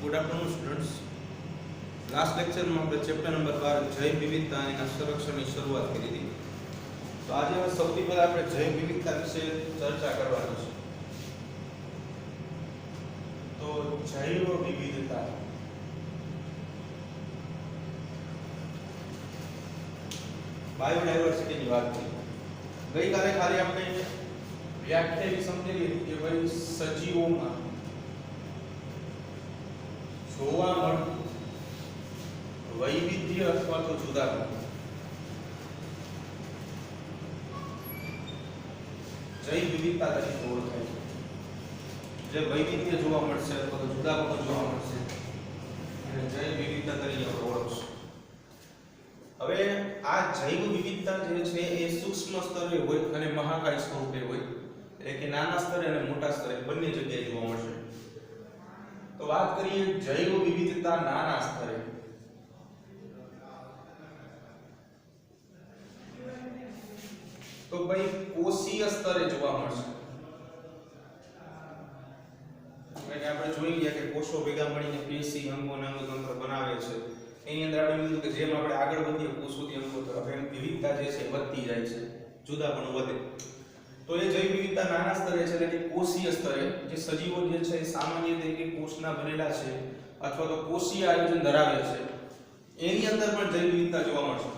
Good afternoon students. Last લેક્ચરમાં આપણે chapter number 12 જૈવ વિવિધતા અને એના સંરક્ષણની શરૂઆત કરી હતી. તો આજે સૌથી પહેલા આપણે જૈવ વિવિધતા વિશે ચર્ચા કરવાની છે. તો જૈવ વિવિધતા બાયોડાયવર્સિટીની વાત કરી. ગઈકાલે ખાલી આપણે વ્યાખ્યા એવી સમજેલી હતી કે ભાઈ સજીવોમાં જોવા મળતું વૈવિધ્ય અથવા તો જુદાપણું જૈવ વિવિધતા તરીકે ઓળખાય છે. જે વૈવિધ્ય જોવા મળશે અથવા તો જુદાપણું જોવા મળશે એને જૈવ વિવિધતા તરીકે આપણે ઓળખશું. હવે આ જૈવ વિવિધતા જે છે એ સૂક્ષ્મ સ્તરે હોય અને મહાકાય સ્વરૂપે હોય, એટલે કે નાના સ્તરે અને મોટા સ્તરે બંને જગ્યાએ જોવા મળશે. તો વાત કરીએ જૈવ વિવિધતા નાના સ્તરે. તો ભાઈ કોષીય સ્તરે જોવા મળશે. એટલે આપણે જોઈ ગયા કે કોષો ભેગા મળીને પેશી અંગો અને અંગતંત્ર બનાવે છે. એની અંદર આપણે કીધું કે જેમ આપણે આગળ વધીએ કોષોથી અંગો તરફ એમ વિવિધતા જે છે વધતી જાય છે, જુદાપણું વધે. તો એ જૈવ વિવિધતા નાના સ્તરે છે, એટલે કે કોષીય સ્તરે જે સજીવો જે છે એ સામાન્ય રીતે કોષના બનેલા છે અથવા તો કોષીય આયોજન ધરાવે છે, એની અંદર પણ જૈવ વિવિધતા જોવા મળશે.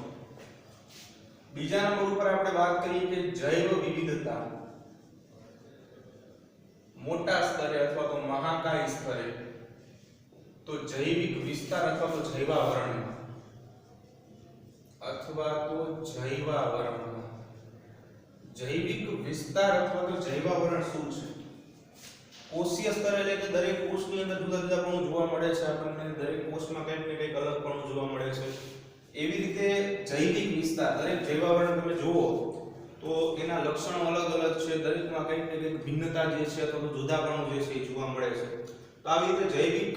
બીજા નંબર ઉપર આપણે વાત કરીએ કે જૈવ વિવિધતા મોટા સ્તરે અથવા તો મહાકાય સ્તરે. તો જૈવિક વિસ્તાર અથવા તો જૈવાવરણ જૈવિક વિસ્તાર અથવા તો જૈવાવરણ શું છે? કોષીય સ્તર એટલે કે દરેક કોષની અંદર જુદા જુદાપણું જોવા મળે છે. આપણને દરેક કોષમાં કંઈક ને કંઈક અલગપણું જોવા મળે છે. એવી રીતે જૈવિક વિસ્તાર, દરેક જૈવાવરણ તમે જુઓ તો એના લક્ષણો અલગ અલગ છે. દરેકમાં કંઈક ને કંઈક ભિન્નતા જે છે અથવા તો જુદાપણું જે છે એ જોવા મળે છે. તો આવી રીતે જૈવિક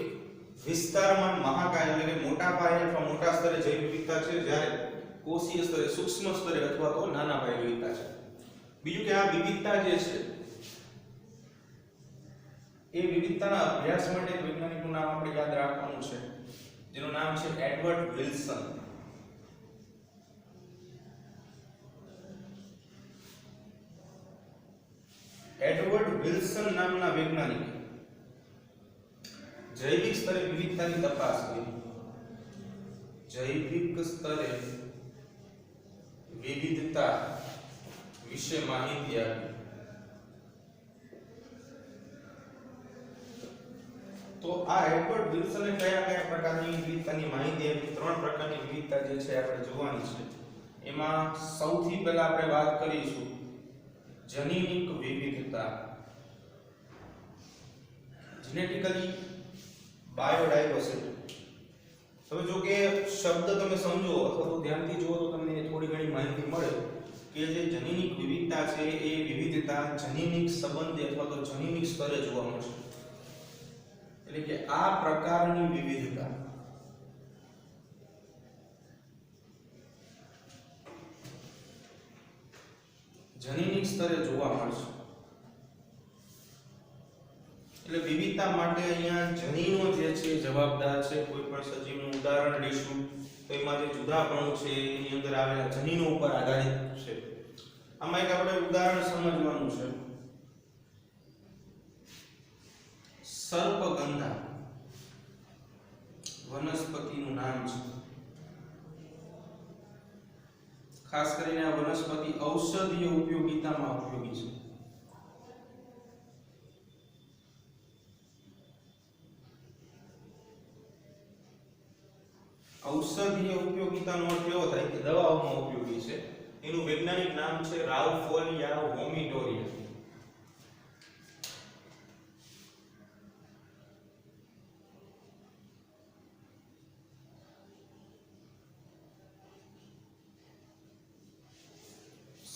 વિસ્તારમાં મહાકાય એટલે કે મોટા પાયે અથવા મોટા સ્તરે જૈવ વિવિધતા છે, જ્યારે કોષીય સ્તરે સૂક્ષ્મ સ્તરે અથવા તો નાના પાયે વિવિધતા છે. બીજું કે આ વિવિધતા જે છે એ વિવિધતાના અભ્યાસ માટે એક વૈજ્ઞાનિકનું નામ આપણે યાદ રાખવાનું છે, જેનું નામ છે એડવર્ડ વિલ્સન. એડવર્ડ વિલ્સન નામના વૈજ્ઞાનિકે જૈવિક સ્તરે વિવિધતાની તપાસ કરી. જૈવિક સ્તરે વિવિધતા વિશે માહિતી આપી. તો આ એડવર્ડ વિલ્સને કયા પ્રકારની વિવિધતાની માહિતી આપી? ત્રણ પ્રકારની વિવિધતા જે છે આપણે જોવાની છે. એમાં સૌથી પહેલા આપણે વાત કરીશું જનીનિક વિવિધતા, જેનેટિકલી બાયોડાયવર્સિટી. હવે જો કે શબ્દ તમે સમજો અથવા તો ધ્યાનથી જુઓ તો તમને થોડી ઘણી માહિતી મળે કે જે જનીનિક વિવિધતા છે એ વિવિધતા જનીનિક સંબંધી અથવા તો જનીનિક સ્તરે જોવા મળશે. એટલે કે આ પ્રકારની વિવિધતા જનીનિક સ્તરે જોવા મળશે. એટલે વિવિધતા માટે અહીંયા જનીનો જે છે જવાબદાર છે. કોઈ પણ સજીવનું ઉદાહરણ લઈશું તો એમાં જે જુદાપણું છે એની અંદર આવેલા જનીનો ઉપર આધારિત છે. આમાં એક આપણે ઉદાહરણ સમજવાનું છે. સર્પગંધા વનસ્પતિનું નામ છે. ખાસ કરીને આ વનસ્પતિ ઔષધીય ઉપયોગિતામાં ઉપયોગી છે. ઔષધીય ઉપયોગિતાનો અર્થ એવો થાય કે દવાઓમાં ઉપયોગી છે. એનું વૈજ્ઞાનિક નામ છે રાઉફોલિયા વોમિટોરિયા.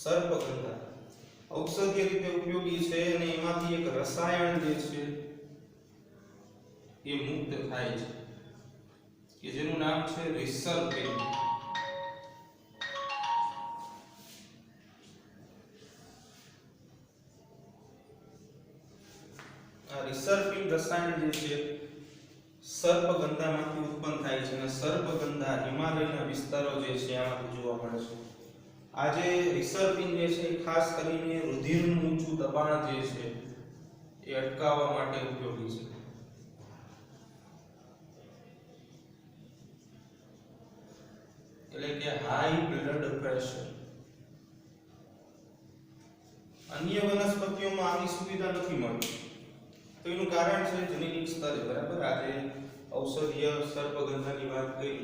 સર્પગંધા ઔષધીય રીતે ઉપયોગી છે અને એમાંથી એક રસાયણ જે છે એ મુક્ત થાય છે કે જેનું નામ છે રિસર્પિન. આ રિસર્પિન રસાયણ જે છે સર્પગંધામાંથી ઉત્પન્ન થાય છે અને સર્પગંધા હિમાલયના વિસ્તારો જે છે આમાંથી જોવા મળે છે. આ જે રિસર્પિન જે છે એ ખાસ કરીને રુધિરનું ઊંચું દબાણ જે છે એ અટકાવવા માટે ઉપયોગી છે. એટલે કે હાઈ બ્લડ પ્રેશર. અન્ય વનસ્પતિઓમાં આવી સુવિધા નથી મળતી, તો એનું કારણ છે જનીનિક સ્તરે. બરાબર, આજે ઔષધીય સર્પગંધાની વાત કરી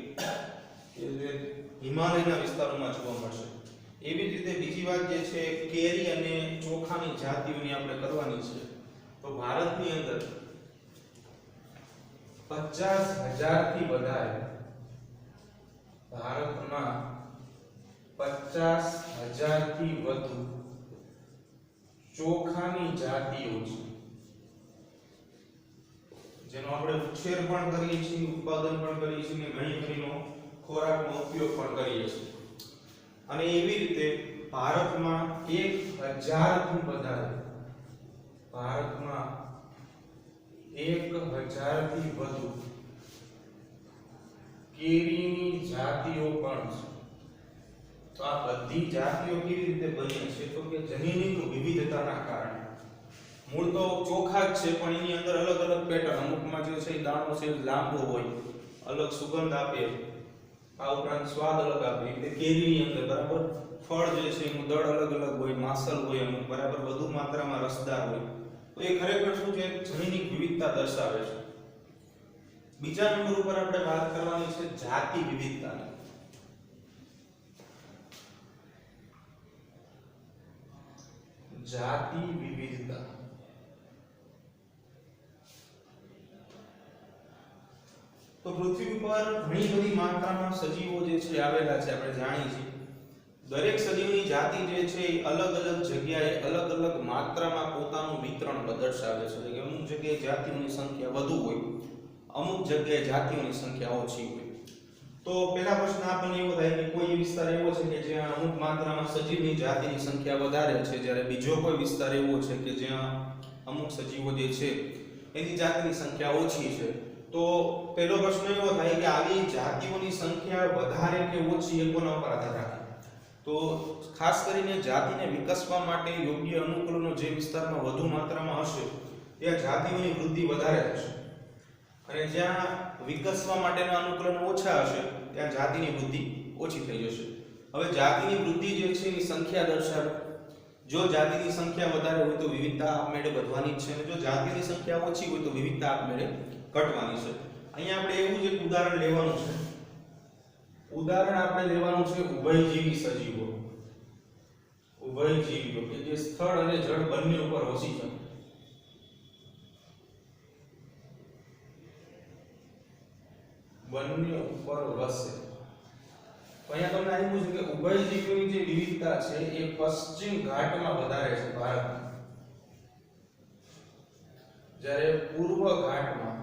કે જે હિમાલયના વિસ્તારોમાં જોવા મળશે. એવી જ રીતે બીજી વાત જે છે કેરી અને ચોખાની જાતિઓની આપણે કરવાની છે. તો ભારતની અંદર 50,000 થી વધારે, ભારતમાં 50,000 થી વધુ ચોખાની જાતિઓ છે જેનો આપણે ઉછેર પણ કરીએ છીએ, ઉત્પાદન પણ કરીએ છીએ અને ઘણી ઘણીનો ખોરાકનો ઉપયોગ પણ કરીએ છીએ. અને એવી રીતે ભારતમાં 1,000 થી વધારે, ભારતમાં 1,000 થી વધુ કેરીની જાતિઓ પણ છે. તો આ બધી જાતિઓ કેવી રીતે બની છે? તો કે જનીનિક વિવિધતાના કારણે. મૂળ તો ચોખા જ છે, પણ એની અંદર અલગ અલગ પેટર્ન, અમુકમાં જે છે દાણો છે લાંબો હોય, અલગ સુગંધ આપે, આ ઉપરાંત સ્વાદ અલગ આપે. એટલે કેરીની અંદર બરાબર ફળ જે છે એનું દળ અલગ અલગ હોય, માસલ હોય, અમુક બરાબર વધુ માત્રામાં રસદાર હોય. તો એ ખરેખર શું છે? જનીનિક વિવિધતા દર્શાવે છે. બીજા નંબર ઉપર આપણે વાત કરવાની છે જાતિ વિવિધતાની. જાતિ વિવિધતા. તો પૃથ્વી ઉપર ઘણી બધી માત્રામાં સજીવો જે છે આવેલા છે, આપણે જાણીએ છીએ. દરેક સજીવની જાતિ જે છે એ અલગ અલગ જગ્યાએ અલગ અલગ માત્રામાં પોતાનું વિતરણ દર્શાવે છે. કે અમુક જગ્યાએ જાતિઓની સંખ્યા વધુ હોય, અમુક જગ્યાએ જાતિઓની સંખ્યા ઓછી હોય. તો પહેલા પ્રશ્ન આપણને એવો થાય કે કોઈ વિસ્તાર એવો છે કે જ્યાં અમુક માત્રામાં સજીવની જાતિની સંખ્યા વધારે છે, જ્યારે બીજો કોઈ વિસ્તાર એવો છે કે જ્યાં અમુક સજીવો જે છે એની જાતિની સંખ્યા ઓછી છે. તો પહેલો પ્રશ્ન એવો થાય કે આવી જાતિઓની સંખ્યા વધારે કે ઓછી એ કોના ઉપર આધાર રાખે? તો ખાસ કરીને જાતિને વિકસવા માટે યોગ્ય અનુકૂલનો જે વિસ્તારમાં વધુ માત્રામાં હશે ત્યાં જાતિઓની વૃદ્ધિ વધારે થશે, અને જ્યાં વિકસવા માટેના અનુકૂલન ઓછા હશે ત્યાં જાતિની વૃદ્ધિ ઓછી થઈ જશે. હવે જાતિની વૃદ્ધિ જે છે એની સંખ્યા દર્શાવે. જો જાતિની સંખ્યા વધારે હોય તો વિવિધતા આપમેળે વધવાની જ છે, અને જો જાતિની સંખ્યા ઓછી હોય તો વિવિધતા આપમેળે ઘટવાની છે. અહીંયા આપણે એવું જ એક ઉદાહરણ લેવાનું છે. ઉદાહરણ આપણે લેવાનું છે ઉભયજીવી સજીવો. ઉભયજીવીઓ કે જે સ્થળ અને જળ બંને ઉપર વસી શકે. બંને ઉપર વસે. અહીંયા તમને આવ્યું છે કે ઉભયજીવીઓની જે વિવિધતા છે એ પશ્ચિમ ઘાટમાં વધારે છે ભારતમાં, જ્યારે પૂર્વ ઘાટમાં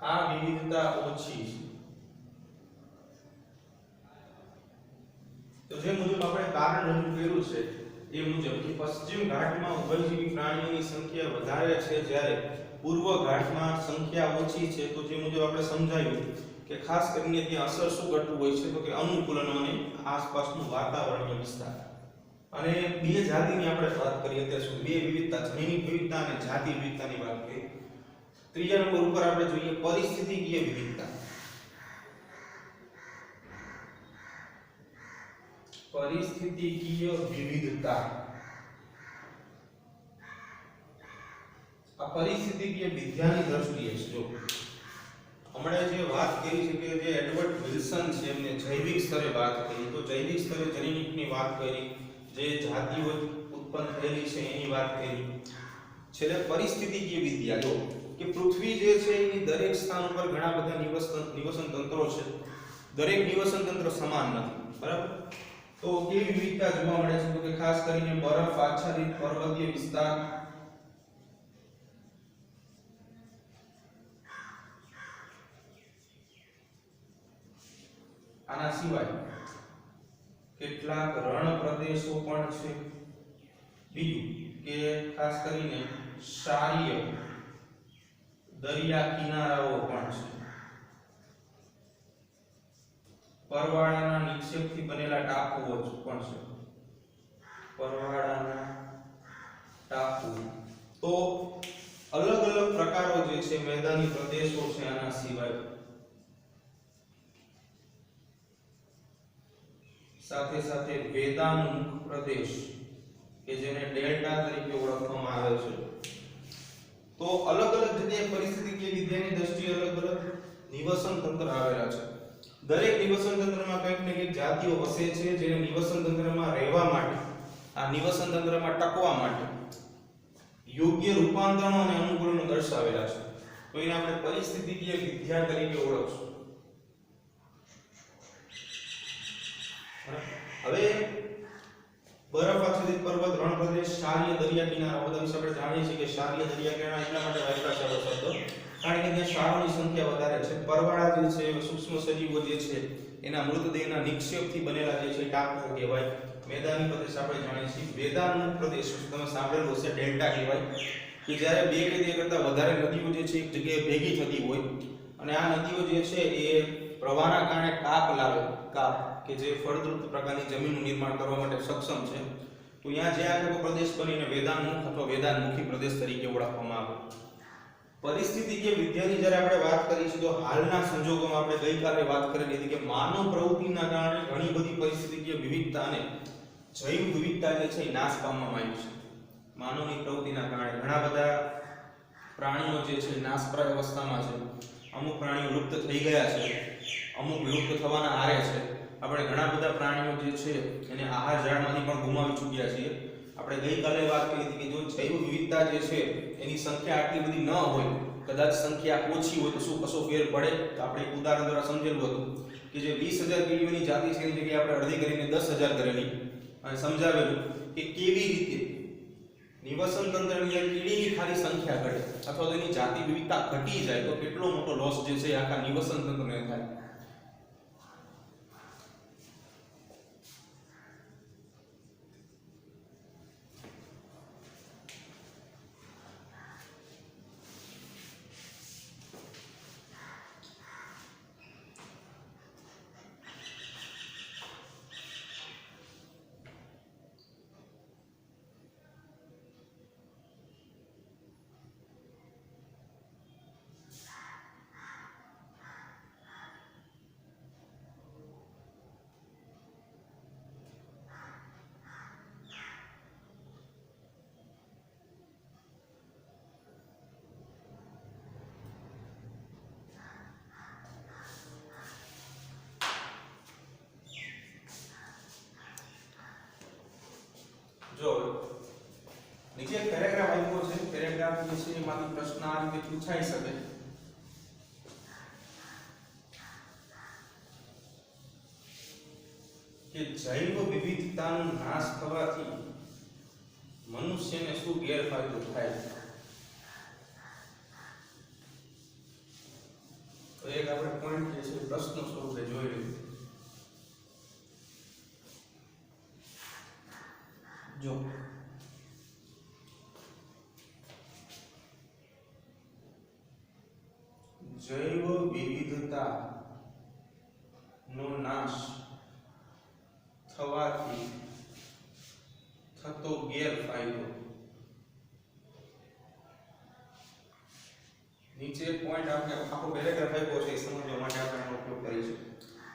આ વિવિધતા ઓછી છે. તો જે મુજબ આપણે કારણ રજૂ કર્યું છે એ મુજબ કે પશ્ચિમ ઘાટમાં ઉભયજીવી પ્રાણીઓની સંખ્યા વધારે છે, જ્યારે પૂર્વ ઘાટમાં સંખ્યા ઓછી છે. તો જે મુજબ આપણે સમજાયું કે ખાસ કરીને ત્યાં અસર શું ઘટતું હોય છે? તો કે અનુકૂલન અને આસપાસનું વાતાવરણીય વિસ્તાર. અને બે જાતિની આપણે વાત કરી અત્યાર સુધી, બે વિવિધતા, જનીનિક વિવિધતા અને જાતિ વિવિધતાની વાત કરી. ત્રીજા નંબર ઉપર આપણે જોઈએ પરિસ્થિતિકીય વિવિધતા. પરિસ્થિતિકીય વિવિધતા. આ પરિસ્થિતિકીય વિદ્યાની દ્રષ્ટિએ છે. જો હમણાં જે વાત કરી છે કે જે એડવર્ડ વિલ્સન છે એમને જૈવિક સ્તરે વાત કરી, તો જૈવિક સ્તરે જનીનિકની વાત કરી, જે જાતિઓ ઉત્પન્ન થયેલી છે એની વાત કરી. છેલ્લે પરિસ્થિતિકીય વિદ્યા, જો કે પૃથ્વી જે છે એની દરેક સ્થાન ઉપર ઘણા બધા નિવસન તંત્રો છે. દરેક નિવસન તંત્ર સમાન નથી, બરાબર? તો કેવી વિવિધતા જોવા મળે છે? તો કે ખાસ કરીને બરફ આચ્છાદિત પર્વતીય વિસ્તાર, આના સિવાય કેટલાક રણ પ્રદેશો પણ છે. બીજું કે ખાસ કરીને ક્ષારીય દરિયા કિનારાઓ પણ છે. પરવાળાના નિક્ષેપથી બનેલા ટાપુઓ પણ છે. પરવાળાના ટાપુ. તો અલગ અલગ પ્રકારો જે છે મેદાની પ્રદેશો છે. આના સિવાય સાથે સાથે વેદાંગ પ્રદેશ કે જેને ડેલ્ટા તરીકે ઓળખવામાં આવે છે. તો અલગ અલગ જગ્યાએ પરિસ્થિતિકીય વિદ્યાની દ્રષ્ટિએ અલગ અલગ નિવસન તંત્ર આવેલા છે. દરેક નિવસન તંત્રમાં કંઈક ને કંઈક જાતિઓ વસે છે જેને નિવસન તંત્રમાં રહેવા માટે, આ નિવસન તંત્રમાં ટકવા માટે યોગ્ય રૂપાંતરણો અને અનુકૂલનો દર્શાવેલા છે. તો એને આપણે પરિસ્થિતિકીય વિદ્યા તરીકે ઓળખશું. હવે બરફ આચ્છાદિત પર્વત, રણ પ્રદેશ, ક્ષારીય દરિયા કિનારા બધા વિશે આપણે જાણીએ છીએ કે ક્ષારીય દરિયા કિનારા એટલા માટે વાપર્યા છે આ શબ્દ કારણ કે ત્યાં ક્ષારોની સંખ્યા વધારે છે. પરવાળા જે છે, સૂક્ષ્મ સજીવો જે છે એના મૃતદેહના નિક્ષેપથી બનેલા જે છે ટાપુઓ કહેવાય. મેદાની પ્રદેશ આપણે જાણીએ છીએ. વેદાંગ પ્રદેશ તમે સાંભળેલું હશે, ડેલ્ટા કહેવાય કે જ્યારે બે કે તે કરતાં વધારે નદીઓ જે છે એક જગ્યાએ ભેગી થતી હોય અને આ નદીઓ જે છે એ પ્રવાહના કારણે કાપ લાવે, કાપ કે જે ફળદ્રુપ પ્રકારની જમીનનું નિર્માણ કરવા માટે સક્ષમ છે. તો અહીંયા જે આખો પ્રદેશ બનીને વેદાંતમુખ અથવા વેદાંતમુખી પ્રદેશ તરીકે ઓળખવામાં આવે. પરિસ્થિતિકીય વિદ્યાની જ્યારે આપણે વાત કરીશું તો હાલના સંજોગોમાં આપણે ગઈકાલે વાત કરેલી હતી કે માનવ પ્રવૃત્તિના કારણે ઘણી બધી પરિસ્થિતિકીય વિવિધતા અને જૈવ વિવિધતા જે છે એ નાશ પામવામાં આવી છે. માનવની પ્રવૃત્તિના કારણે ઘણા બધા પ્રાણીઓ જે છે નાશપ્રાય અવસ્થામાં છે. અમુક પ્રાણીઓ લુપ્ત થઈ ગયા છે, અમુક લુપ્ત થવાના આરે છે. આપણે ઘણા બધા પ્રાણીઓ જે છે એને આહાર ઝાડમાંથી પણ ગુમાવી ચૂક્યા છીએ. આપણે ગઈકાલે વાત કરી હતી કે જો જૈવ વિવિધતા જે છે એની સંખ્યા આટલી બધી ન હોય, કદાચ સંખ્યા ઓછી હોય તો શું કશો ફેર પડે? તો આપણે એક ઉદાહરણ દ્વારા સમજેલું હતું કે જે 20,000 કીડીઓની જાતિ છે એની જગ્યાએ આપણે અડધી કરીને 10,000 કરેલી અને સમજાવેલું કે કેવી રીતે નિવસન તંત્રની કીડીની ખાલી સંખ્યા ઘટે અથવા તો એની જાતિ વિવિધતા ઘટી જાય તો કેટલો મોટો લોસ જે છે આખા નિવસન તંત્રને થાય. જો નીચે એક પેરેગ્રાફ આપ્યો છે. પેરેગ્રાફ જે છે એમાંથી પ્રશ્ન આ રીતે પૂછાઈ શકે કે જૈવ વિવિધતાનો નાશ થવાથી મનુષ્યને શું ગેરફાયદો થાય? તો એક આપણે પોઈન્ટ જે છે પ્રશ્ન સ્વરૂપે જોઈ લઈએ. જો જૈવ વિવિધતા નો નાશ થવાથી થતો ગેરફાયદો. નીચે પોઈન્ટ આપણે આખો પેરેગ્રાફ આપ્યો છે એ સમજવા માટે આપણે એનો ઉપયોગ કરીશું.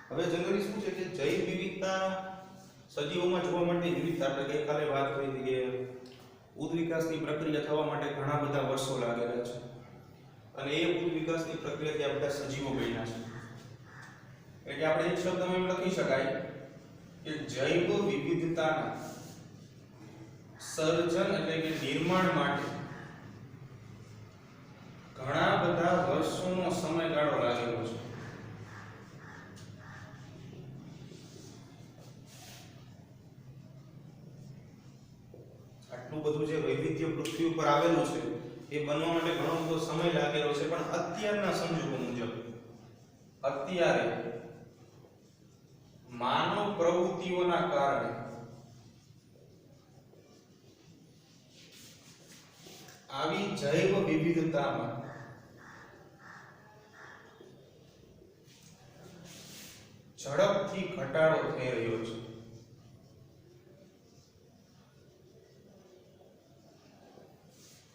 હવે જનરલી શું છે કે જૈવ વિવિધતા સજીવોમાં જોવા માટે વિવિધતા આપણે ગઈકાલે વાત કરી હતી કે ઉદ વિકાસની પ્રક્રિયા થવા માટે ઘણા બધા વર્ષો લાગેલા છે અને એ ઉદ વિકાસની પ્રક્રિયાથી આ બધા સજીવો બન્યા છે. એટલે આપણે એક શબ્દમાં એમ લખી શકાય કે જૈવ વિવિધતાના સર્જન એટલે કે નિર્માણ માટે ઘણા બધા વર્ષોનો સમયગાળો લાગેલો છે. આટલું બધું જે વૈવિધ્ય પૃથ્વી ઉપર આવેલું છે એ બનવા માટે ઘણો બધો સમય લાગેલો છે. પણ અત્યારના સંજોગો મુજબ અત્યારે માનવ પ્રવૃત્તિઓના કારણે આવી જૈવ વિવિધતામાં ઝડપથી ઘટાડો થઈ રહ્યો છે.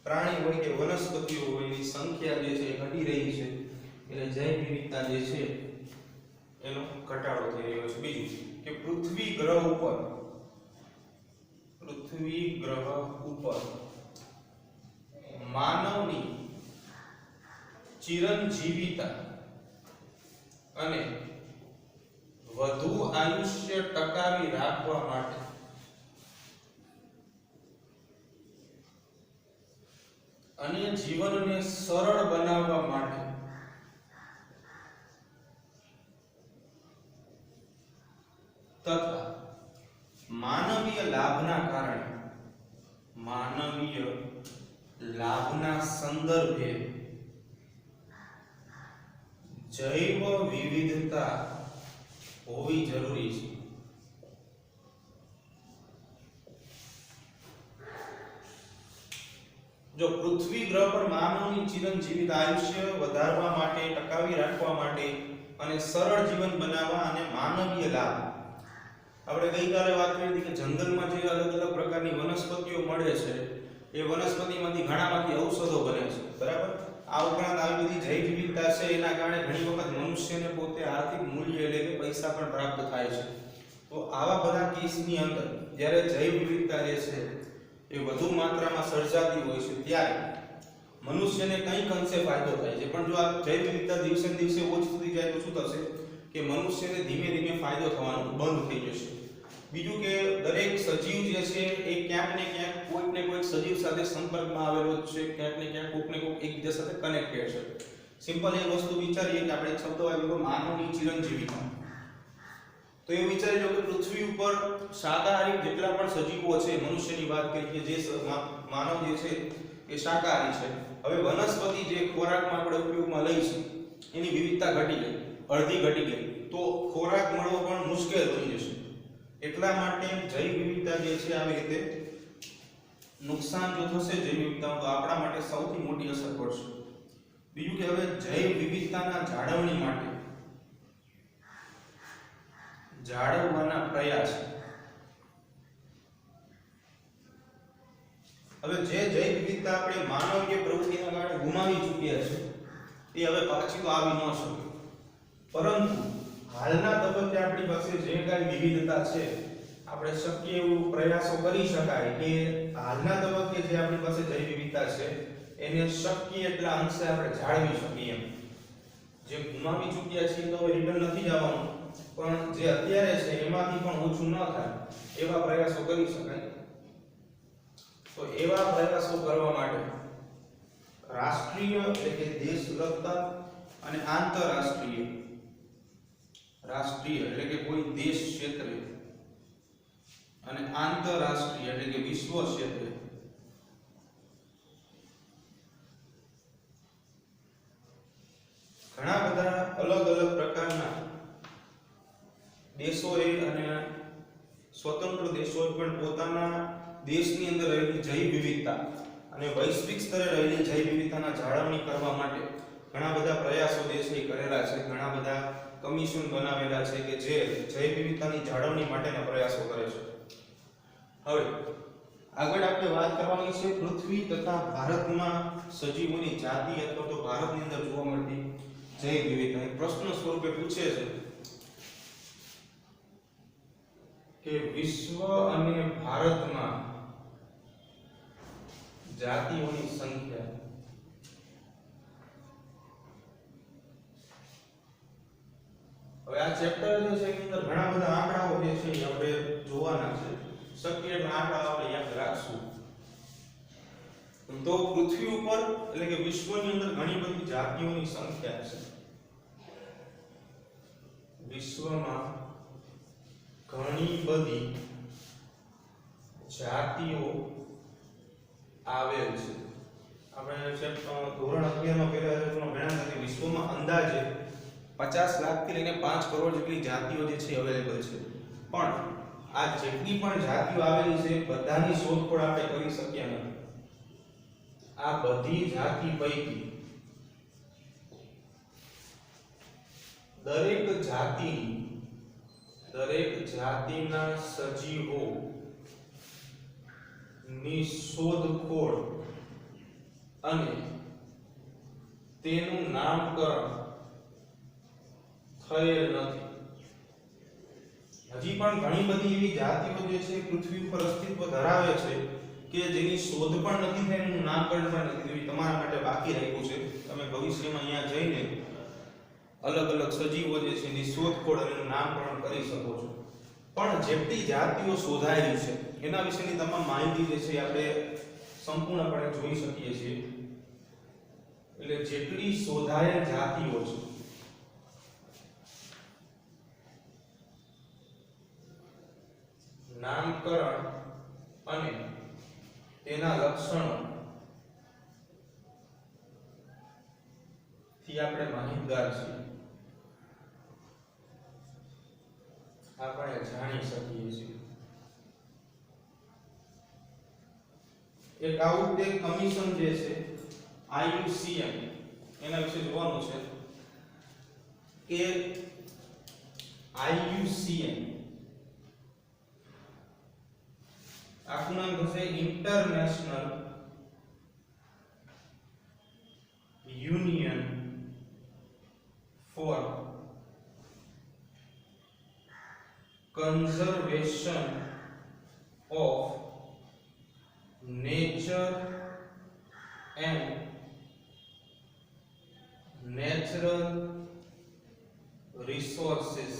પ્રાણી હોય કે વનસ્પતિઓ હોય એની સંખ્યા જે છે એ ઘટી રહી છે, એટલે જૈવ વિવિધતા જે છે એનો ઘટાડો થઈ રહ્યો છે. બીજું કે પૃથ્વી ગ્રહ ઉપર માનવની ચિરંજીવિતા અને વધુ આયુષ્ય ટકાવી રાખવા માટે અને જીવનને સરળ બનાવવા માટે તથા માનવીય લાભના સંદર્ભે જૈવ વિવિધતા હોવી જરૂરી છે. જો પૃથ્વી ગ્રહ પર માનવની ચિરંજીવિત આયુષ્ય વધારવા માટે, ટકાવી રાખવા માટે અને સરળ જીવન બનાવવા અને માનવીય લાભ, આપણે ગઈકાલે વાત કરી હતી કે જંગલમાં જે અલગ અલગ પ્રકારની વનસ્પતિઓ મળે છે એ વનસ્પતિમાંથી ઘણામાંથી ઔષધો બને છે, બરાબર. આ ઉપરાંત આવી બધી જૈવ વિવિધતા છે એના કારણે ઘણી વખત મનુષ્યને પોતે આર્થિક મૂલ્ય એટલે કે પૈસા પણ પ્રાપ્ત થાય છે. તો આવા બધા કેસની અંદર જ્યારે જૈવ વિવિધતા જે છે એ વધુ માત્રામાં સર્જાતી હોય છે ત્યારે મનુષ્યને કંઈક અંશે ફાયદો થાય છે. પણ જો આ જૈવ વિવિધતા દિવસે ને દિવસે ઓછી થતી જાય તો શું થશે કે મનુષ્યને ધીમે ધીમે ફાયદો થવાનો બંધ થઈ જશે. બીજું કે દરેક સજીવ જે છે એ ક્યાંક ને ક્યાંક કોઈક ને કોઈક સજીવ સાથે સંપર્કમાં આવેલો જ છે, ક્યાંક ને ક્યાંક કોઈક ને કોઈક એકબીજા સાથે કનેક્ટેડ છે. સિમ્પલ એક વસ્તુ વિચારીએ કે આપણે એક શબ્દ આવ્યો માનવની ચિરંજીવિતા, તો એ વિચારી લો કે પૃથ્વી ઉપર શાકાહારી જેટલા પણ સજીવો છે, મનુષ્યની વાત કરીએ જે માનવ જે છે એ શાકાહારી છે. હવે વનસ્પતિ જે ખોરાકમાં આપણે ઉપયોગમાં લઈશું એની વિવિધતા ઘટી ગઈ, અડધી ઘટી ગઈ, તો ખોરાક મળવો પણ મુશ્કેલ બની જશે. એટલા માટે જૈવ વિવિધતા જે છે આવી રીતે નુકસાન જો થશે જૈવ વિવિધતામાં, તો આપણા માટે સૌથી મોટી અસર પડશે. બીજું કે હવે જૈવ વિવિધતાના જાળવવાના પ્રયાસ, હવે જે જૈવ વિવિધતા આપણે માનવીય પ્રવૃત્તિના કારણે ગુમાવી ચૂક્યા છે એ હવે પાછી તો આવી ન શકે. પરંતુ હાલના તબક્કે આપણી પાસે જે કાંઈ વિવિધતા છે આપણે શક્ય એવું પ્રયાસો કરી શકાય કે હાલના તબક્કે જે આપણી પાસે જૈવ વિવિધતા છે એને શક્ય એટલા અંશે આપણે જાળવી શકીએ. જે ગુમાવી ચૂક્યા છીએ તો હવે રિટર્ન નથી જવાનું, પણ જે અત્યારે છે એમાંથી પણ ઓછું ન થાય એવા પ્રયાસો કરી શકાય. તો એવા પ્રયાસો કરવા માટે રાષ્ટ્રીય એટલે કે દેશ લગતા અને આંતરરાષ્ટ્રીય, રાષ્ટ્રીય એટલે કે કોઈ દેશ ક્ષેત્રે અને આંતરરાષ્ટ્રીય એટલે કે વિશ્વ ક્ષેત્રે ઘણા બધા અલગ અલગ પ્રકારના દેશોએ અને સ્વતંત્ર દેશોએ પણ પોતાના દેશની અંદર રહેલી જૈવ વિવિધતા અને વૈશ્વિક સ્તરે રહેલી જૈવ વિવિધતાના જાળવણી કરવા માટે ઘણા બધા પ્રયાસો જે છે એ કરેલા છે. ઘણા બધા કમિશન બનાવેલા છે કે જે જૈવ વિવિધતાની જાળવણી માટેના પ્રયાસો કરે છે. હવે આગળ આપણે વાત કરવાની છે પૃથ્વી તથા ભારતમાં સજીવોની જાતિ અથવા તો ભારતની અંદર જોવા મળતી જૈવ વિવિધતા. એક પ્રશ્ન સ્વરૂપે પૂછે છે કે વિશ્વ અને ભારતમાં જાતિઓની સંખ્યા, હવે આ ચેપ્ટર જે છે એની અંદર ઘણા બધા આંકડાઓ જે છે એ આપણે જોવાના છે. શક્ય એટલા આંકડાઓ આપણે યાદ રાખશું. તો પૃથ્વી ઉપર એટલે કે વિશ્વની અંદર ઘણી બધી જાતિઓની સંખ્યા છે. વિશ્વમાં ઘણી બધી જાતિઓ આવેલ છે. આપણે ચેપ્ટર ધોરણ 11 માં પહેલા ચેપ્ટરમાં ભણ્યા હતા કે વિશ્વમાં અંદાજે 50 લાખથી લઈને 5 કરોડ જેટલી જાતિઓ જે છે અવેલેબલ છે. પણ આ જેટલી પણ જાતિઓ આવેલી છે બધાની શોધખોળ આપણે કરી શક્યા નથી. આ બધી જાતિ પૈકી દરેક જાતિની દરેક જાતિના સજીવો ની શોધખોળ અને તેનું નામકરણ થયેલ નથી. હજી પણ ઘણી બધી એવી જાતિઓ જે છે પૃથ્વી ઉપર અસ્તિત્વ ધરાવે છે કે જેની શોધ પણ નથી થઈ, એનું નામકરણ પણ નથી થયું. તમારા માટે બાકી રાખ્યું છે. તમે ભવિષ્યમાં અહીંયા જઈને અલગ અલગ સજીવો જે છે એની શોધખોળ અને એનું નામકરણ કરી શકો છો. પણ જેટલી જાતિઓ શોધાયેલી છે એના વિશેની તમામ માહિતી જે છે આપણે સંપૂર્ણપણે જોઈ શકીએ છીએ. એટલે જેટલી શોધાયેલ જાતિઓ છે નામકરણ અને તેના લક્ષણો થી આપણે માહિતગાર છીએ, આપણે જાણી શકીએ છીએ. એક આઉટ કમિશન જે છે IUCN એના વિશે જોવાનું છે કે IUCN આખું નામ થશે international union for conservation of nature and natural resources.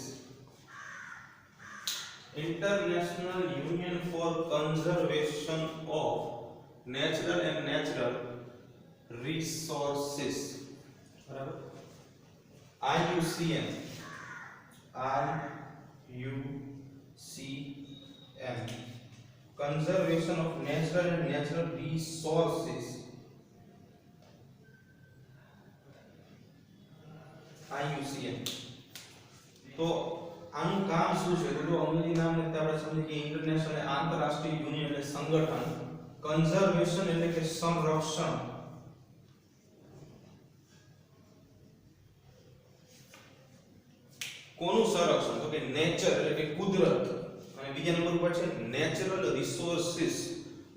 International Union for Conservation of Natural and Natural Resources. બરાબર? IUCN. Conservation of Natural and Natural Resources. IUCN. તો આનું કામ શું છે? તો જો અંગ્રેજી નામ લેતા આપણે સમજીએ કે ઇન્ટરનેશનલ આંતરરાષ્ટ્રીય યુનિયન એટલે સંગઠન, કન્ઝર્વેશન એટલે કે સંરક્ષણ, કોનું સંરક્ષણ? તો કે નેચર એટલે કે કુદરત, અને બીજા નંબર ઉપર છે નેચરલ રિસોર્સિસ.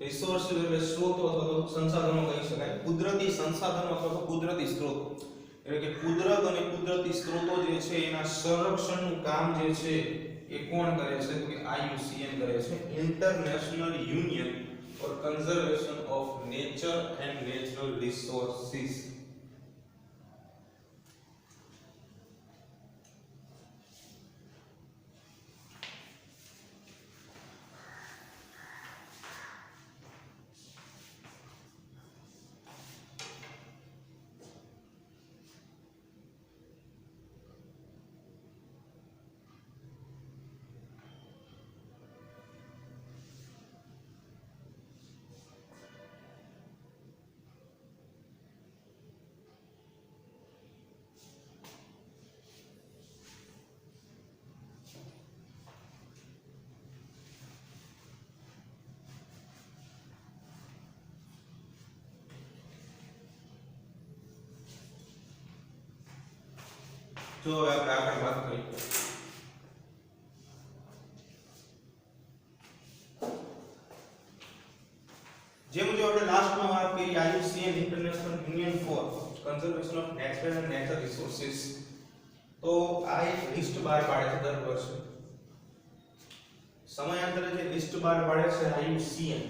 રિસોર્સિસ એટલે સ્ત્રોતો અથવા તો સંસાધનો કહી શકાય, કુદરતી સંસાધનો અથવા તો કુદરતી સ્ત્રોતો. એટલે કે કુદરત અને કુદરતી સ્ત્રોતો જે છે એના સંરક્ષણનું કામ જે છે એ કોણ કરે છે? તો કે IUCN કરે છે, international union for conservation of nature and natural resources. જો હવે આપણે આગળ વાત કરીએ. જેમ જો આપણે લાસ્ટમાં વાત કરી IUCN international union for conservation of natural and natural resources, તો આ એક લિસ્ટ બહાર પાડે છે દર વર્ષે. સમયાંતરે જે લિસ્ટ બહાર પાડે છે IUCN,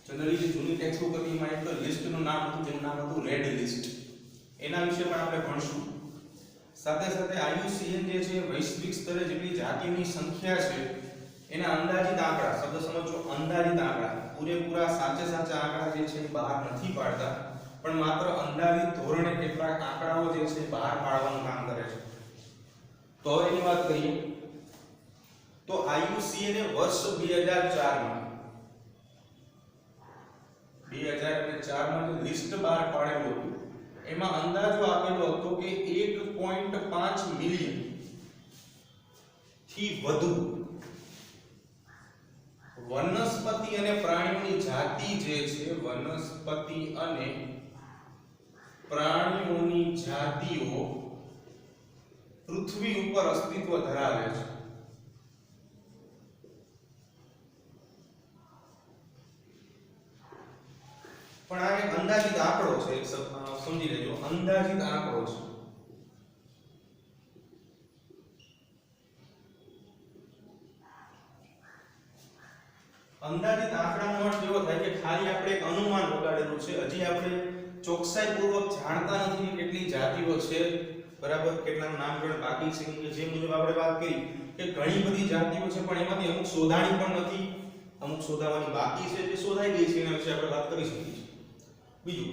જનરલી જે જૂની ટેક્સ્ટ બુક હતી એમાં એક લિસ્ટનું નામ હતું જેનું નામ હતું રેડ લિસ્ટ. એના વિશે પણ આપણે ભણશું. સાથે સાથે IUCN જે છે વૈશ્વિક સ્તરે જેટલી જાતિઓની સંખ્યા છે એના અંદાજિત આંકડા, શબ્દ સમજો અંદાજિત આંકડા, પૂરેપૂરા સાચા આંકડા જે છે એ બહાર નથી પાડતા, પણ માત્ર અંદાજિત ધોરણે કેટલાક આંકડાઓ જે છે બહાર પાડવાનું કામ કરે છે. તો હવે એની વાત કરીએ તો IUCN એ વર્ષ 2004માં જે લિસ્ટ બહાર પાડેલું હતું એમાં અંદાજો આપેલો હતો કે 1.5 મિલિયન થી વધુ વનસ્પતિ અને પ્રાણીઓની જાતિ જે છે, વનસ્પતિ અને પ્રાણીઓની જાતિઓ પૃથ્વી ઉપર અસ્તિત્વ ધરાવે છે. પણ આ એક અંદાજિત આંકડો છે, સમજી લેજો, અંદાજિત આંકડો છે. અંદાજિત આંકડાનો અર્થ એવો થાય કે ખાલી આપણે એક અનુમાન લગાડેલું છે, હજી આપણે ચોકસાઈપૂર્વક જાણતા નથી કે કેટલી જાતિઓ છે, બરાબર, કેટલાનું નામકરણ બાકી છે. કે જે મુજબ આપણે વાત કરી કે ઘણી બધી જાતિઓ છે પણ એમાંથી અમુક શોધાણી પણ નથી, અમુક શોધાવાની બાકી છે, જે શોધાઈ ગઈ છે એના વિશે આપણે વાત કરી શકીએ છીએ. બીજું,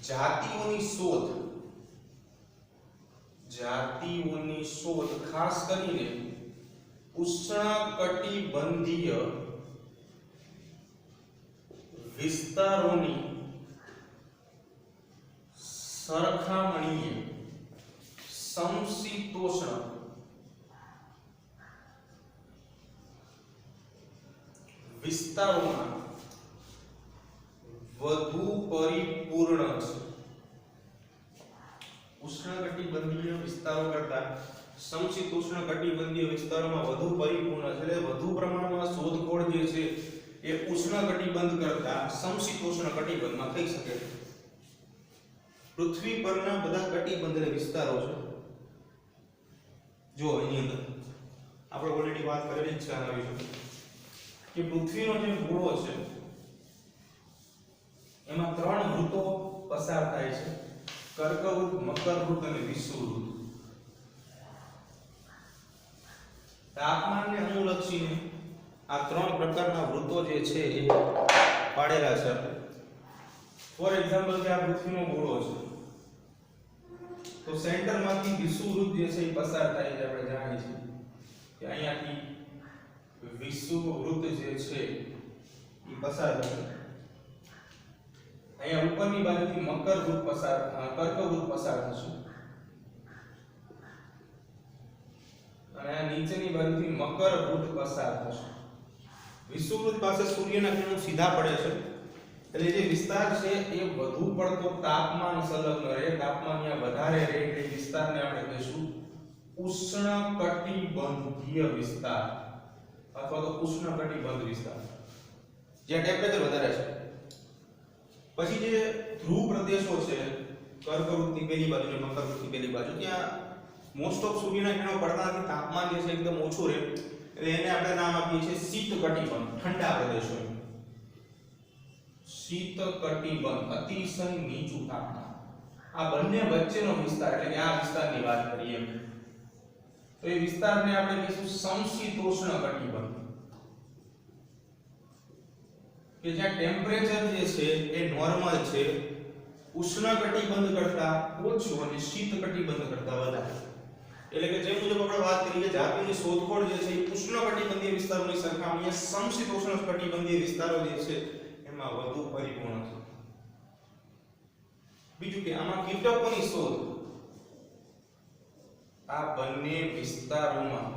જાતિઓની શોધ ખાસ કરીને ઉષ્ણકટિબંધીય વિસ્તારોની સરખામણીએ સમશીતોષ્ણ વિસ્તારોમાં વધુ પરિપૂર્ણ છે. ઉષ્ણકટિબંધીય વિસ્તારો કરતાં સમશીતોષ્ણ કટિબંધીય વિસ્તારોમાં વધુ પરિપૂર્ણ છે, એટલે વધુ પ્રમાણમાં શોધખોળ જે છે એ ઉષ્ણકટિબંધ કરતાં સમશીતોષ્ણ કટિબંધમાં થઈ શકે છે. પૃથ્વી પરના બધા કટિબંધીય વિસ્તારો છે. જો એની અંદર આપણે ઓલરેડી વાત કરેલી છે આના વિશે કે પૃથ્વીનો જે ગોળો છે એમાં 3 ઋતુઓ પસાર થાય છે: કર્કવૃત, મકરવૃત અને વિષુવવૃત. તાપમાનને અનુલક્ષીને આ 3 પ્રકારના વૃત્તો જે છે એ પાડેલા છે. ફોર એક્ઝામ્પલ કે આ પૃથ્વીનો ગોળો છે તો સેન્ટરમાંથી વિષુવવૃત જે છે એ પસાર થાય છે. આપણે જાણીએ છીએ કે અહીંયાથી વિષુવવૃત જે છે એ પસાર થશે. અહીંયા ઉપરની બાજુથી કર્કવૃત પસાર થશે અને આ નીચેની બાજુથી મકરવૃત પસાર થશે. વિષુવવૃત પાસે સૂર્યના કિરણો સીધા પડે છે એટલે જે વિસ્તાર છે એ વધુ પડતો તાપમાન સંલગ્ન રહે, તાપમાન ત્યાં વધારે રહે એટલે વિસ્તારને આપણે કહીશું ઉષ્ણકટિબંધીય વિસ્તાર અથવા તો ઉષ્ણકટિબંધ વિસ્તાર, જ્યાં ટેમ્પરેચર વધારે છે. પછી જે ધ્રુવ પ્રદેશો છે, કર્કવૃતની પેલી બાજુ અને મકરવૃતની પેલી બાજુ, ત્યાં મોસ્ટ ઓફ સૂર્યના કિરણો પડતા નથી, તાપમાન જે છે એકદમ ઓછું રહે એટલે એને આપણે નામ આપીએ છીએ શીત કટિબંધ, ઠંડા પ્રદેશો. શીત કટિબંધ અતિશય નીચું તાપમાન, આ બંને વચ્ચેનો વિસ્તાર એટલે કે આ વિસ્તારની વાત કરીએ તો એ વિસ્તારને આપણે કહીશું સમશીતોષ્ણ કટિબંધ, કે જ્યાં ટેમ્પરેચર જે છે એ નોર્મલ છે, ઉષ્ણકટિબંધ કરતાં ઓછું અને શીત કટિબંધ કરતાં વધારે. એટલે કે જે મુજબ આપણે વાત કરી કે જાતિની શોધખોળ જે છે એ ઉષ્ણકટિબંધીય વિસ્તારોની સરખામણીએ સમશીતોષ્ણ કટિબંધીય વિસ્તારો જે છે એમાં વધુ પરિપૂર્ણ છે. બીજું કે આમાં કીટકોની શોધ આ બંને વિસ્તારોમાં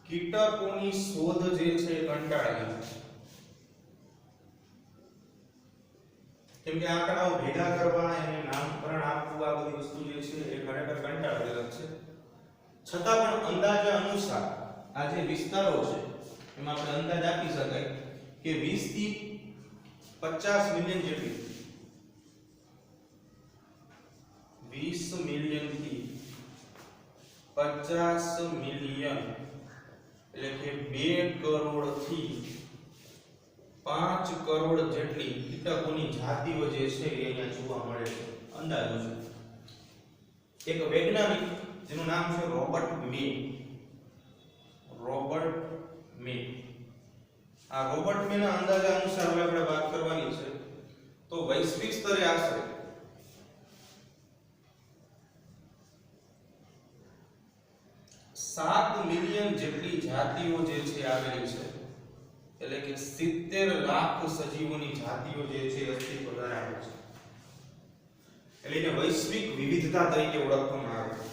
કીટકોની શોધ જે છે કંટાળાજનક છે. કેમ કે આંકડાઓ ભેગા કરવા એને નામકરણ આપવું આ બધી વસ્તુ જે છે એ ખરેખર કંટાળાજનક છે. છતાં પણ અંદાજા અનુસાર આ જે વિસ્તારો છે એમાં આપણે અંદાજ આપી શકાય કે 20 થી 50 મિલિયન જેટલી 20 મિલિયન થી 50 મિલિયન એટલે કે 2 કરોડ થી 5 કરોડ જેટલી કીટકોની જાતિઓ જે છે એ અહીંયા જોવા મળે છે. અંદાજો છે. એક વૈજ્ઞાનિક જેનું નામ છે રોબર્ટ મે. આ રોબર્ટ મેના અંદાજા અનુસાર હવે આપણે વાત કરવાની છે તો વૈશ્વિક સ્તરે આશરે 7 મિલિયન જેટલી જાતિઓ જે છે આવેલી છે. એટલે કે 70 લાખ સજીવોની જાતિઓ જે છે અસ્તિત્વ ધરાવે છે. એટલે એને વૈશ્વિક વિવિધતા તરીકે ઓળખવામાં આવે છે.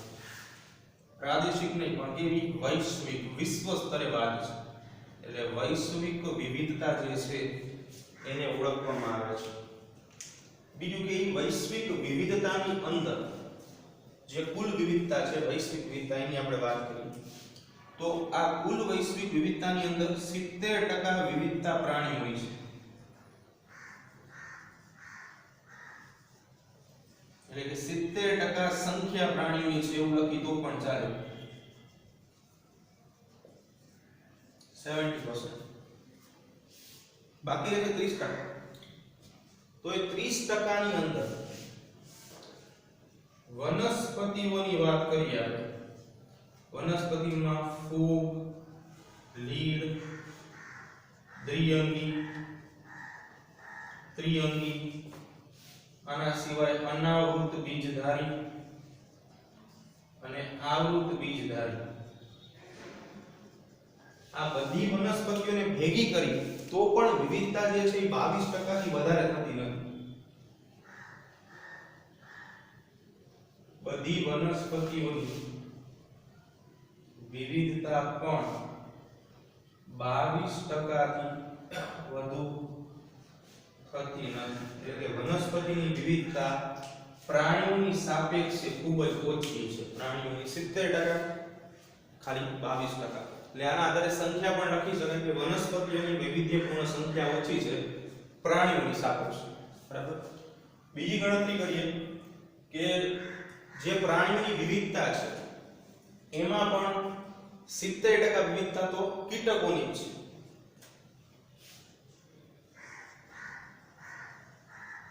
પ્રાદેશિક નહીં પણ એવી વૈશ્વિક વિશ્વ સ્તરે વાત છે. એટલે વૈશ્વિક વિવિધતા જે છે એને ઓળખવામાં આવે છે. બીજું કે વૈશ્વિક વિવિધતાની અંદર જે કુલ વિવિધતા છે, વૈશ્વિક વિવિધતા એની આપણે વાત કરીએ તો આ કુલ વૈશ્વિક વિવિધતાની અંદર 70% વિવિધતા પ્રાણીઓની છે. એટલે કે 70% સંખ્યા પ્રાણીઓની છે એવું લખી તો પણ ચાલે. 70%. બાકી રહે 30%. તો એ 30% ની અંદર વનસ્પતિઓની વાત કરીએ આપણે. વનસ્પતિમાં ફૂગ, લીડ, દ્વિઅંગી, ત્રિઅંગી, આના સિવાય અનાવૃત બીજધારી અને આવૃત બીજધારી, આ બધી વનસ્પતિઓને ભેગી કરી તો પણ વિવિધતા જે છે એ 22% થી વધારે થતી નથી. બધી વનસ્પતિઓની વિવિધતા પણ 22% થી વધુ થતી નથી. એટલે કે વનસ્પતિની વિવિધતા પ્રાણીઓની સાપેક્ષે ખૂબ જ ઓછી છે. પ્રાણીઓની 70%, ખાલી 22%. એટલે આના આધારે સંખ્યા પણ લખી શકાય કે વનસ્પતિઓની વૈવિધ્યપૂર્ણ સંખ્યા ઓછી છે પ્રાણીઓની સાપેક્ષે. બરાબર. બીજી ગણતરી કરીએ કે જે પ્રાણીઓની વિવિધતા છે એમાં પણ 70% વિવિધતા તો કીટકોની છે.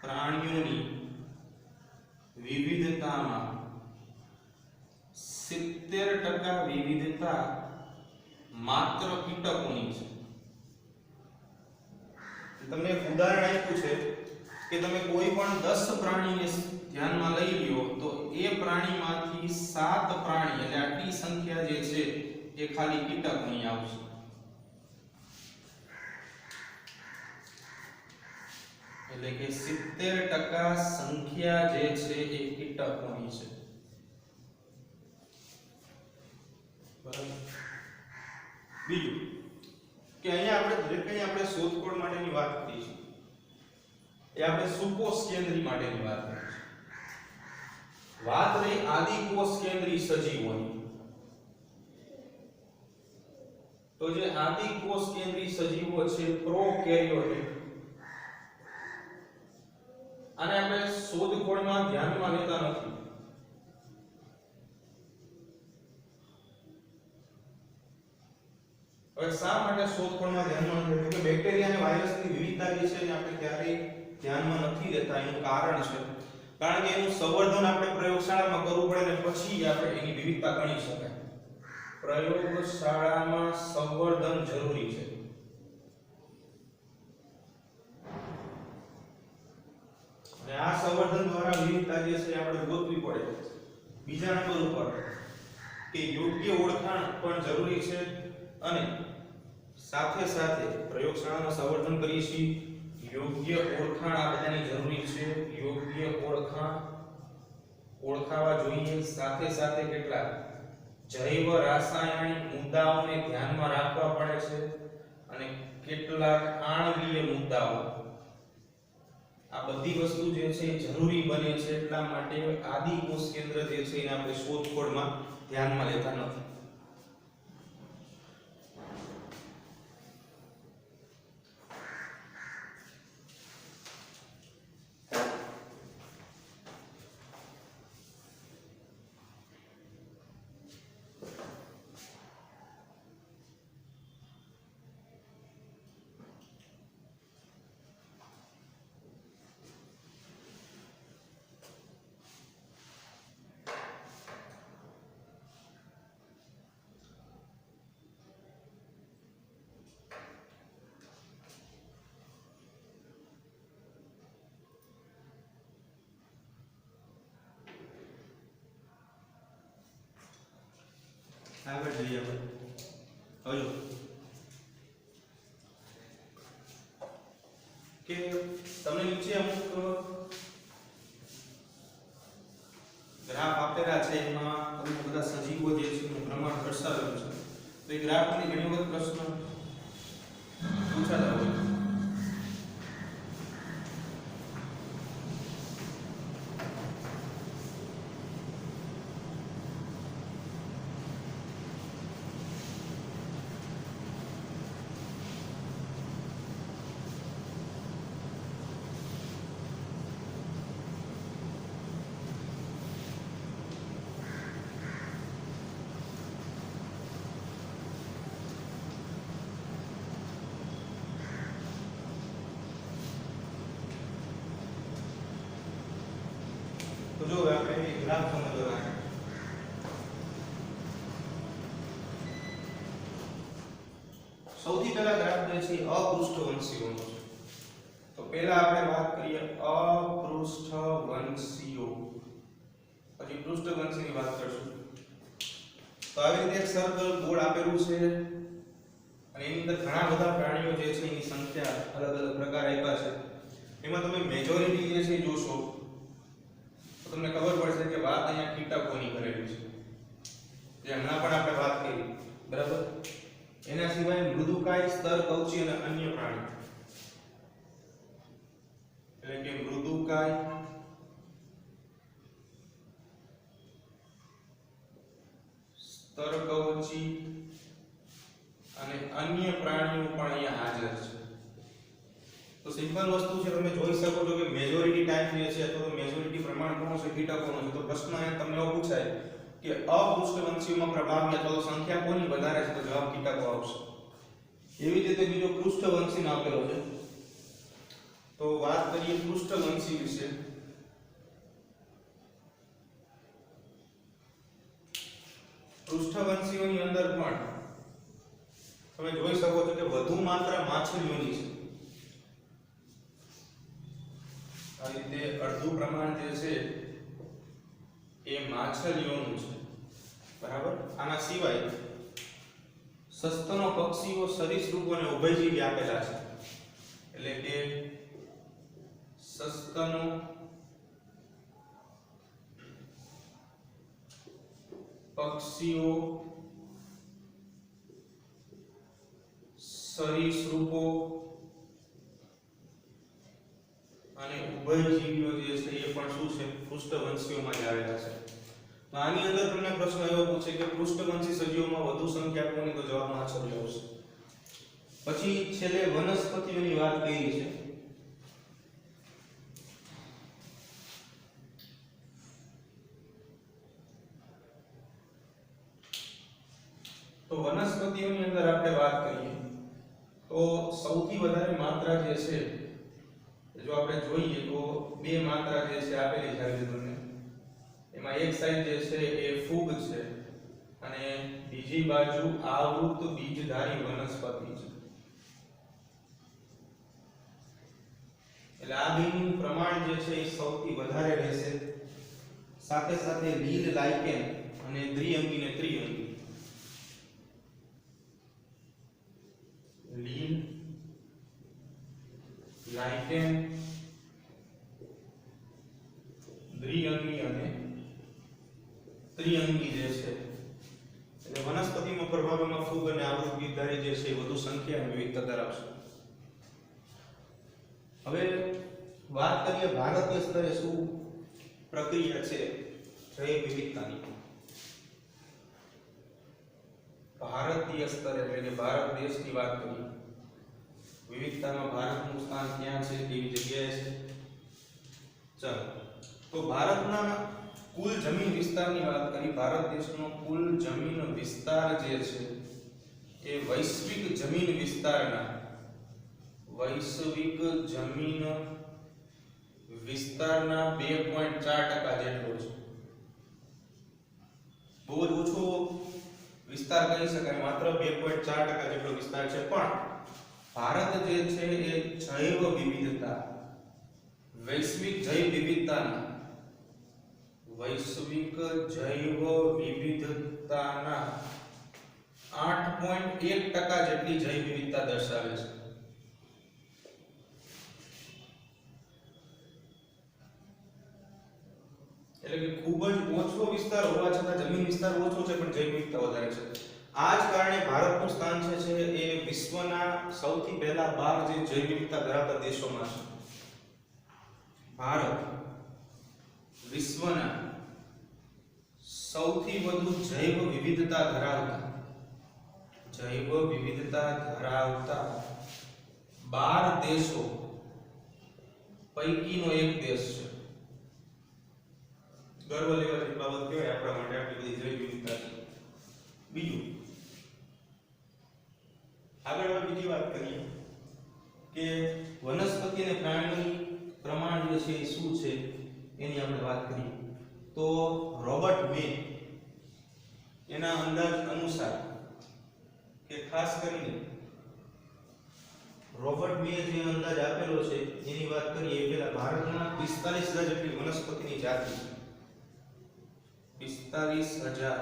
પ્રાણીઓની વિવિધતામાં 70% વિવિધતા માત્ર કીટકોની છે. તમને એક ઉદાહરણ આપ્યું છે કે તમે કોઈ પણ 10 પ્રાણીને ધ્યાનમાં લઈ લ્યો તો એ પ્રાણીમાંથી 7 પ્રાણી એટલે આટલી સંખ્યા જે છે એ ખાલી કીટકોની આવશે. એટલે કે 70% સંખ્યા જે છે એ કીટકોની છે. બરાબર. બીજું કે અહીંયા આપણે શોધખોળ માટેની વાત કરી છે એ આપણે સુકોષ કેન્દ્રી માટેની વાત કરી છે. વાત રહી આદિકોષ કેન્દ્રી સજીવોની. તો જે આદિકોષ કેન્દ્રી સજીવો છે પ્રોકેરિયોટિક, આને આપણે શોધખોળમાં ધ્યાનમાં લેતા નથી. હવે શા માટે શોધખોળમાં ધ્યાનમાં નથી લેતા? કે બેક્ટેરિયા અને વાયરસની વિવિધતા જે છે એને આપણે ક્યારેય ધ્યાનમાં નથી લેતા. એનું કારણ છે કારણ કે એનું સંવર્ધન આપણે પ્રયોગશાળામાં કરવું પડે ને પછી આપણે એની વિવિધતા ગણી શકાય. પ્રયોગશાળામાં સંવર્ધન જરૂરી છે. અને આ સંવર્ધન દ્વારા વિવિધતા જે છે આપણે ગોતવી પડે. બીજા નંબર ઉપર કે યોગ્ય ઓળખાણ પણ જરૂરી છે અને સાથે સાથે પ્રયોગશાળામાં સંવર્ધન કરીએ છીએ યોગ્ય ઓળખાણ આ બધાની જરૂરી છે. યોગ્ય ઓળખાણ ઓળખાવા જોઈએ. સાથે સાથે કેટલાક જૈવ રાસાયણિક મુદ્દાઓને ધ્યાનમાં રાખવા પડે છે અને કેટલાક આણ્વીય મુદ્દાઓ. આ બધી વસ્તુ જે છે એ જરૂરી બને છે. એટલા માટે આદિકોષ કેન્દ્ર જે છે એને આપણે શોધખોળમાં ધ્યાનમાં લેતા નથી. આગળ જઈએ આપણે. હવે કે તમને નીચે અમુક ગ્રાફ આપેલા છે એમાં અમુક બધા સજીવો જે છે એનું પ્રમાણ દર્શાવેલું છે. તો એ ગ્રાફની ઘણી વખત પ્રશ્ન પૂછાતા હોય. એક ગ્રાફ સમજવાના. સૌથી પહેલા ગ્રાફ જે છે અપૃષ્ઠવંશીઓનો છે. તો પહેલા આપણે વાત કરીએ અપૃષ્ઠવંશીઓ, પછી પૃષ્ઠવંશીની વાત કરશું. તો આવી રીતે એક સર્કલ ગોળ આપેલું છે અને એની અંદર ઘણા બધા પ્રાણીઓ જે છે એની સંખ્યા અલગ અલગ પ્રકાર આપ્યા છે. એમાં તમે મેજોરિટી જે છે જોશો તો તમને ખબર પડશે કે વાત અહીંયા કીટકોની કરેલી છે, જે હમણાં પણ આપણે વાત કરી, બરાબર. એના સિવાય મૃદુકાય, સ્તર કવચી અને અન્ય પ્રાણી, એટલે કે મૃદુકાય, સ્તર કવચી અને અન્ય પ્રાણીઓ પણ અહીંયા હાજર છે. તો સિમ્પલ વસ્તુ છે, તમે જોઈ શકો છો કે મેજોરિટી ટાઈપ જે છે અથવા તો મેજોરિટી પ્રમાણ કોનો છે, કીટકોનો છે. તો પ્રશ્ન અહીંયા તમને એવો પૂછાય કે અપૃષ્ઠવંશીઓમાં પ્રભાવી અથવા તો સંખ્યા કોની વધારે છે, તો જવાબ કીટકો આવશે. એવી જ રીતે બીજો પૃષ્ઠવંશીનો આપેલો છે. તો વાત કરીએ પૃષ્ઠવંશી વિશે. પૃષ્ઠવંશીઓની અંદર પણ તમે જોઈ શકો છો કે વધુ માત્રા માછલીઓની છે. આ રીતે અડધું પ્રમાણ જે છે એ માછલીઓનું છે, બરાબર. આના સિવાય સસ્તનો, પક્ષીઓ, સરીસૃપો અને ઉભયજીવી આપેલા છે. એટલે કે સસ્તનો, પક્ષીઓ, સરીસૃપો અને ઉભયજીવીઓ જે છે એ પણ શું છે, પૃષ્ઠવંશીઓમાં જ આવેલા છે. તો આની અંદર તમને પ્રશ્ન એવો પૂછે કે પૃષ્ઠવંશી સજીવોમાં વધુ સંખ્યા કોની, તો જવાબ માછલીઓ આવશે. પછી છેલ્લે વનસ્પતિઓની વાત કરી છે. તો વનસ્પતિઓની અંદર આપણે વાત કરીએ તો સૌથી વધારે માત્રા જે છે, જો આપણે જોઈએ તો બે માત્રા જે છે આપેલી છે તમને. એમાં એક સાઈડ જે છે એ ફૂગ છે અને બીજી બાજુ આવૃત બીજધારી વનસ્પતિ છે. એટલે આ બેનું પ્રમાણ જે છે એ સૌથી વધારે રહેશે. સાથે સાથે લીલ, લાઇકેન અને દ્વિઅંગી ને ત્રિઅંગી. લીલ, લાઇકેન, દ્વિઅંગી અને ત્રિઅંગી જે છે, એટલે વનસ્પતિમાં પ્રભાવમાં ફૂગ અને આવૃત બીજધારી જે છે એ વધુ સંખ્યા અને વિવિધતા ધરાવશે. હવે વાત કરીએ ભારતીય સ્તરે શું પ્રક્રિયા છે જૈવ વિવિધતાની. ભારતીય સ્તરે એટલે કે ભારત દેશની વાત કરીએ, વિવિધતામાં ભારતનું સ્થાન ક્યાં છે, કેવી જગ્યાએ છે. ચાલો, તો ભારતના કુલ જમીન વિસ્તારની વાત કરી. ભારત દેશનો કુલ જમીન વિસ્તાર જે છે એ વૈશ્વિક જમીન વિસ્તારના 2.4% જેટલો છે. બહુ જ ઓછો વિસ્તાર કહી શકાય, માત્ર 2.4% જેટલો વિસ્તાર છે. પણ ભારત જે છે એ જૈવ વિવિધતા, વૈશ્વિક જૈવ વિવિધતાના 8.1% જેટલી જૈવ વિવિધતા દર્શાવે છે. એટલે કે ખૂબ જ ઓછો વિસ્તાર હોવા છતાં જમીન વિસ્તાર ઓછો છે પણ જૈવ વિવિધતા વધારે છે. આ જ કારણે ભારતનું સ્થાન છે એ વિશ્વના સૌથી પહેલા 12 જે જૈવ વિવિધતા ધરાવતા દેશોમાં છે. ભારત વિશ્વના સૌથી વધુ જૈવ વિવિધતા ધરાવતા 12 દેશો પૈકીનો એક દેશ છે. ગર્વ લેવાની બાબત કહેવાય આપણા માટે, આટલી બધી જૈવ વિવિધતા છે. બીજું આગળ બીજી વાત કરીએ કે વનસ્પતિ અને પ્રાણી પ્રમાણ જે છે એ શું છે એની આપણે વાત કરીએ. તો રોબર્ટ મે એના અંદાજ અનુસાર કે ખાસ કરીને રોબર્ટ મે જે અંદાજ આપેલો છે એની વાત કરીએ એ પહેલા ભારતમાં 45,000 જેટલી વનસ્પતિની જાતિ છે. 45,000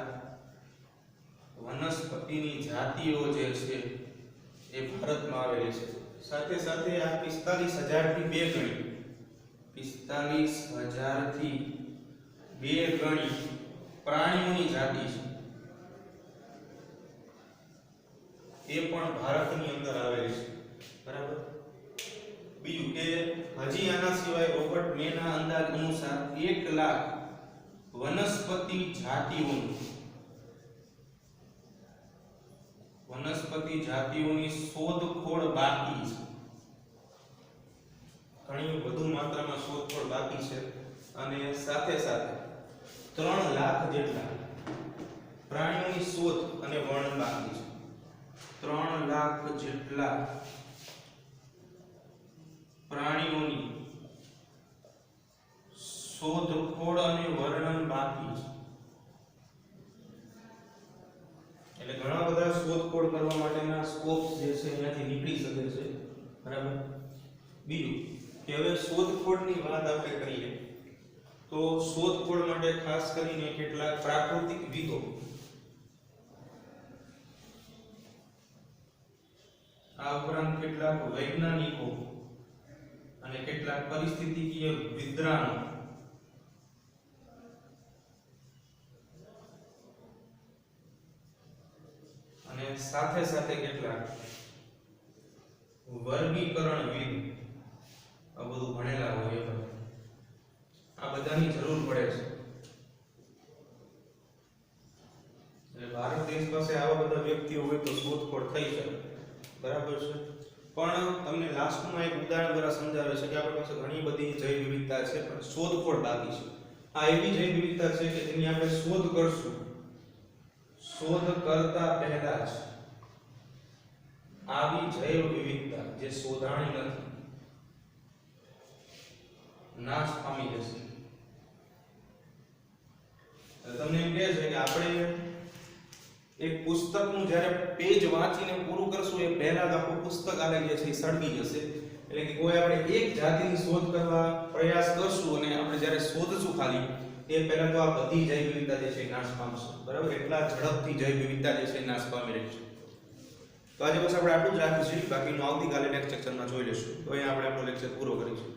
વનસ્પતિની જાતિઓ જે છે એ ભારતમાં આવેલી છે. સાથે સાથે આ 45,000 થી બે ગણી 45,000 થી બે ગણી પ્રાણીઓની જાતિ છે એ પણ ભારતની અંદર આવેલી છે. બરાબર. બીજું કે હજી આના સિવાય રોબર્ટ મેના અંદાજ અનુસાર 1 લાખ વનસ્પતિ જાતિઓની શોધખોળ બાકી છે. ઘણી વધુ માત્રામાં શોધખોળ બાકી છે અને સાથે સાથે 3 લાખ જેટલા પ્રાણીઓની શોધ અને વર્ણન બાકી છે. 3 લાખ જેટલા પ્રાણીઓની શોધખોળ અને વર્ણન બાકી છે. એટલે ઘણા બધા શોધખોળ કરવા માટેના સ્કોપ જે છે અહીંયાથી નીકળી શકે છે. બરાબર. બીજું કે હવે શોધખોળની વાત આપણે કરીએ તો શોધખોળ માટે ખાસ કરીને કેટલાક પ્રાકૃતિક વિધો આ ઉપરાંત કેટલાક વૈજ્ઞાનિકો અને કેટલાક પરિસ્થિતિકીય વિદ્વાનો અને સાથે સાથે કેટલાક વર્ગીકરણવિદ આ બધું ભણેલા હોય એ આ બધાની જરૂર પડે છે. એટલે ભારત દેશ પાસે આવા બધા વ્યક્તિઓ હોય તો શોધખોળ થઈ શકે. બરાબર છે. પણ તમને લાસ્ટમાં એક ઉદાહરણ દ્વારા સમજાવે છે કે આપણી પાસે ઘણી બધી જૈવ વિવિધતા છે પણ શોધખોળ બાકી છે. આ એવી જૈવ વિવિધતા છે કે જેની આપણે શોધ કરશું, શોધ કરતા પહેલા જ આવી જૈવ વિવિધતા જે શોધાણી નથી નાશ પામી જશે. તમને એમ કહે છે કે આપણે એક પુસ્તકનું જ્યારે પેજ વાંચીને પૂરું કરશું એ પહેલા જ આખું પુસ્તક આલે જે છે એ સળગી જશે. એટલે કે કોઈ આપણે એક જાતિની શોધ કરવા પ્રયાસ કરશું અને આપણે જ્યારે શોધશું ખાલી એ પહેલા તો આ બધી જૈવ વિવિધતા જે છે એ નાશ પામશે. બરાબર. એટલા ઝડપથી જૈવ વિવિધતા જે છે એ નાશ પામી રહી છે. તો આજે બસ આપણે આટલું જ રાખીશું. બાકીનું આવતીકાલે નેક્સ્ટ સેક્શનમાં જોઈ લઈશું. તો અહીંયા આપણે આપણો લેક્ચર પૂરો કરીશું.